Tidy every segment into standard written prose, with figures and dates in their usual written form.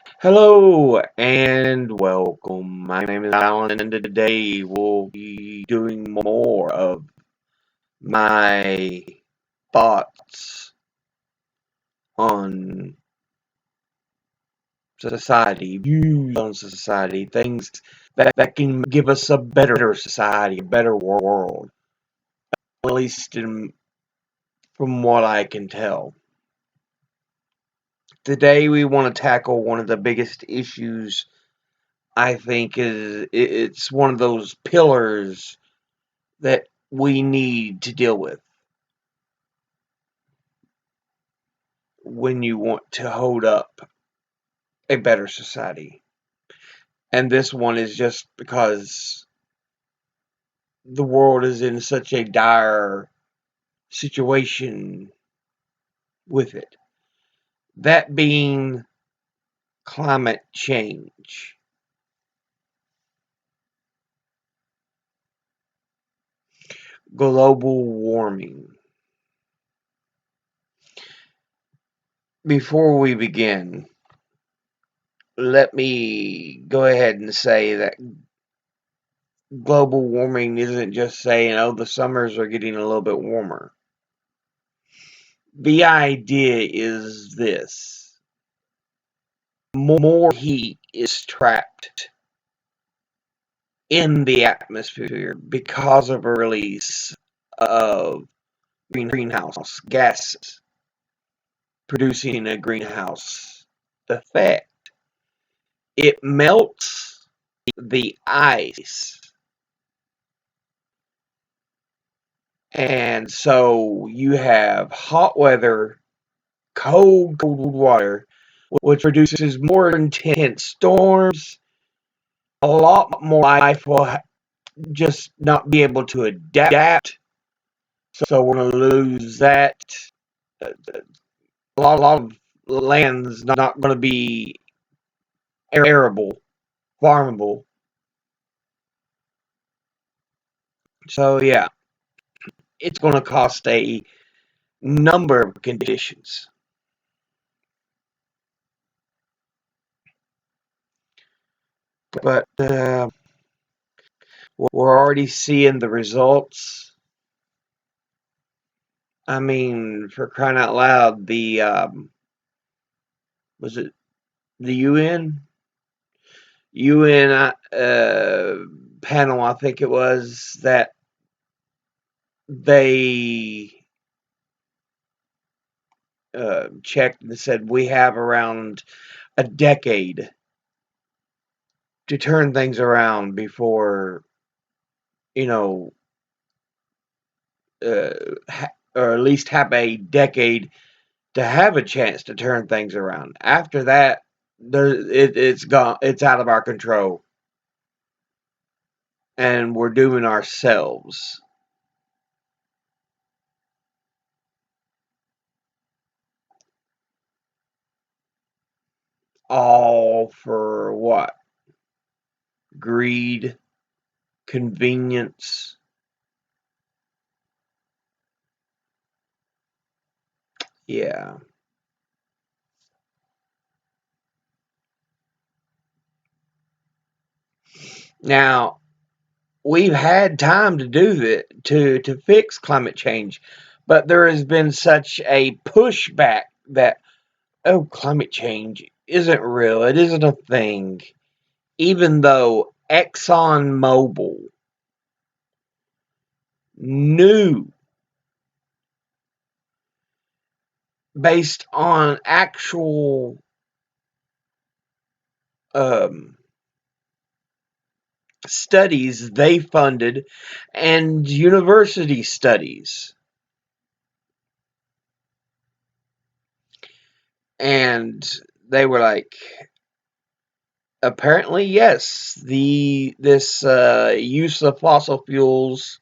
Hello and welcome. My name is Alan, and today we'll be doing more of my thoughts on society, views on society, things that can give us a better society, a better world, at least from what I can tell. Today we want to tackle one of the biggest issues. I think it's one of those pillars that we need to deal with when you want to hold up a better society. And this one is just because the world is in such a dire situation with it. That being climate change. Global warming. Before we begin, let me go ahead and say that global warming isn't just saying, oh, the summers are getting a little bit warmer. The idea is this: more heat is trapped in the atmosphere because of a release of greenhouse gases, producing a greenhouse effect. It melts the ice, and so you have hot weather, cold water, which produces more intense storms. A lot more life will just not be able to adapt. So we're going to lose that. A lot of land's not going to be arable, farmable. So yeah, it's going to cost a number of conditions. But we're already seeing the results. I mean, for crying out loud, the was it the UN panel, I think it was, that they checked and said we have around a decade to turn things around before, you know, or at least have a decade to have a chance to turn things around. After that, it's gone. It's out of our control, and we're doing ourselves. All for what? Greed, convenience. Yeah. Now, we've had time to do it to fix climate change, but there has been such a pushback that, oh, climate change isn't real, it isn't a thing, even though ExxonMobil knew, based on actual um, studies they funded and university studies. And they were like, apparently, yes, this use of fossil fuels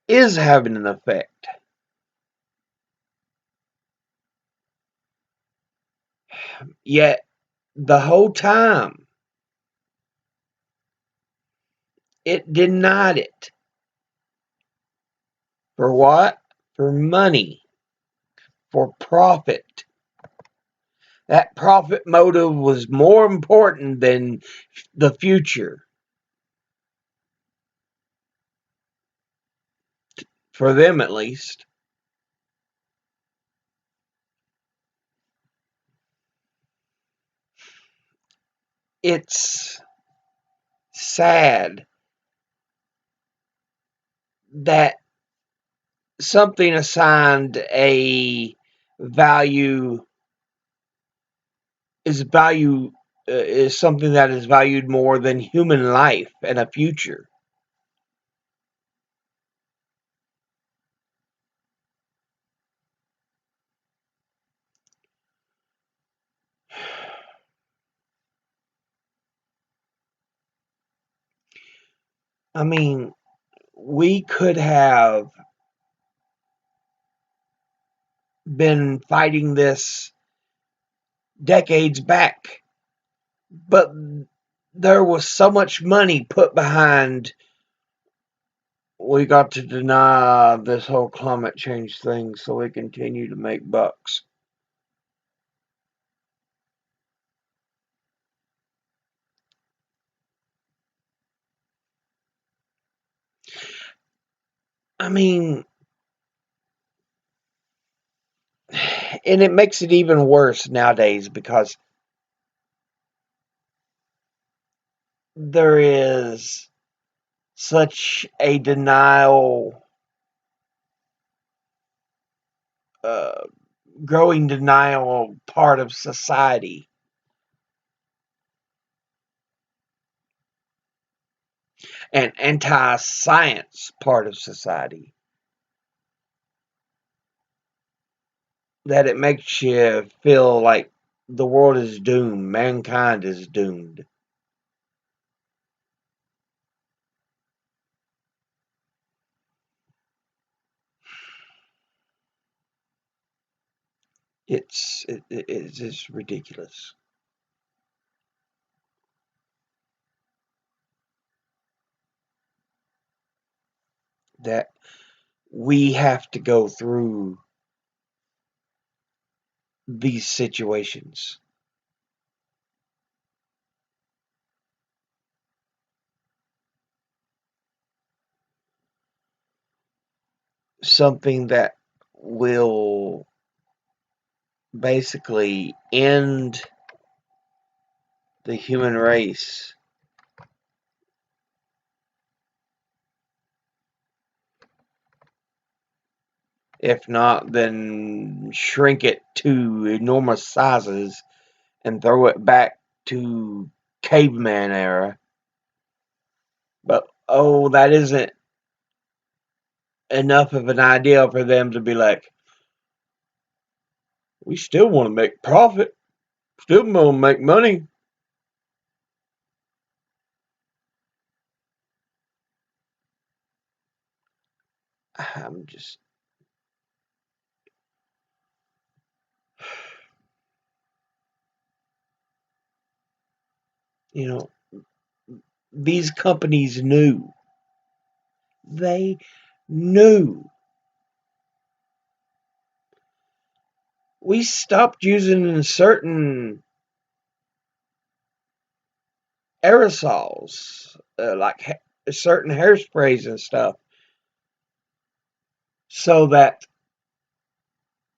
is having an effect. Yet the whole time it denied it. For what? For money, for profit. That profit motive was more important than the future, for them at least. It's sad that something assigned a value value is something that is valued more than human life and a future. I mean, we could have been fighting this decades back, but there was so much money put behind. We got to deny this whole climate change thing so we continue to make bucks. I mean, and it makes it even worse nowadays because there is such a denial, uh, growing denial part of society, and anti science part of society, that it makes you feel like the world is doomed, mankind is doomed. It's just ridiculous that we have to go through these situations. Something that will basically end the human race, if not, then shrink it to enormous sizes and throw it back to caveman era. But oh, that isn't enough of an idea for them to be like, we still want to make profit, still want to make money. I'm just, you know, these companies knew. They knew. We stopped using certain aerosols, like certain hairsprays and stuff, so that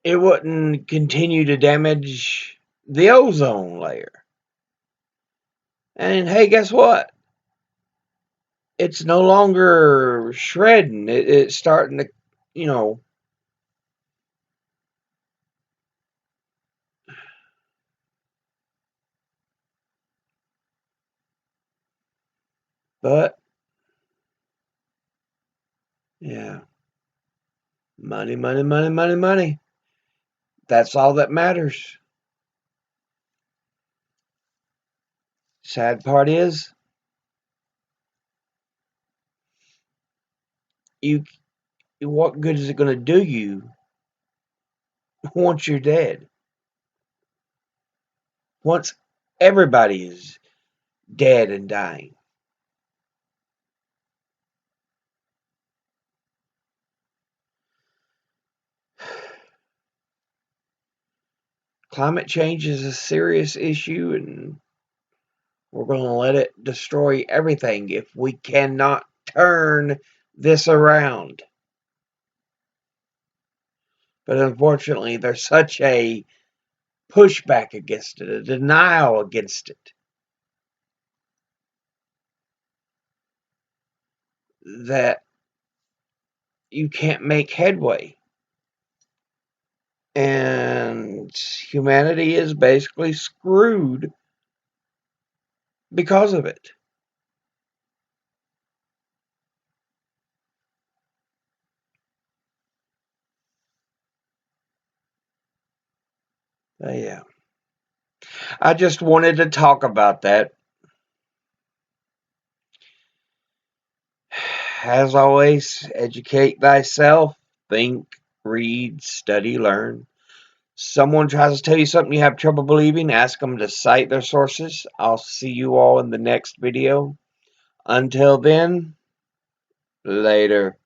it wouldn't continue to damage the ozone layer. And hey, guess what? It's no longer shredding. It's starting to, you know, but yeah, money, money, money, money, money. That's all that matters. Sad part is, you, what good is it going to do you once you're dead? Once everybody is dead and dying. climate change is a serious issue, and we're going to let it destroy everything if we cannot turn this around. But unfortunately, there's such a pushback against it, a denial against it, that you can't make headway. And humanity is basically screwed because of it. Yeah. I just wanted to talk about that. As always, educate thyself, think, read, study, learn. Someone tries to tell you something you have trouble believing, ask them to cite their sources. I'll see you all in the next video. Until then, later.